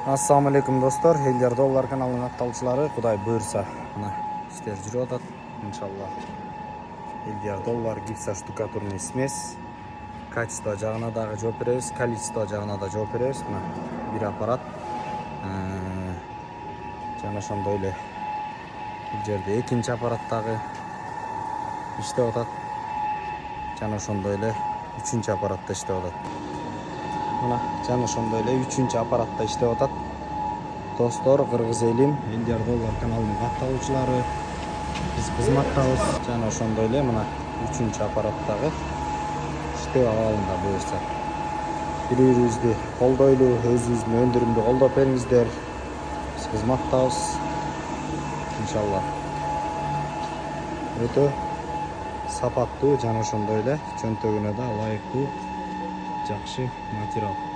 Assalamu alaikum dostlar. Elder Dollar kanalının attалчылары, Құдай бұйырса, мына іштер жүріп атат, иншалла. Elder Dollar гипса штукатурный смесь. Качество жағына дағы жооп беребиз, количество жағына да жооп беребиз. Мына бир аппарат. Жана ошондой эле бул жерде экинчи аппараттагы иштеп атат. Жана ошондой эле үчүнчү аппаратта иштеп атат. Мына жана ошондой эле үчүнчү аппаратта иштеп атат. Достор, кыргыз элим, Elder Dollar каналынын катталуучулары, биз кызматтабыз. Жана ошондой эле мына үчүнчү аппараттагы иштеп абалында буюрса. Бири-бирибизди колдойлу, өзүбүздүн өндүрүмдү колдоп бериңиздер. Биз кызматтабыз. Иншалла. Өтө сапаттуу жана ошондой эле чөнтөгүнө да ылайыктуу жакшы материал.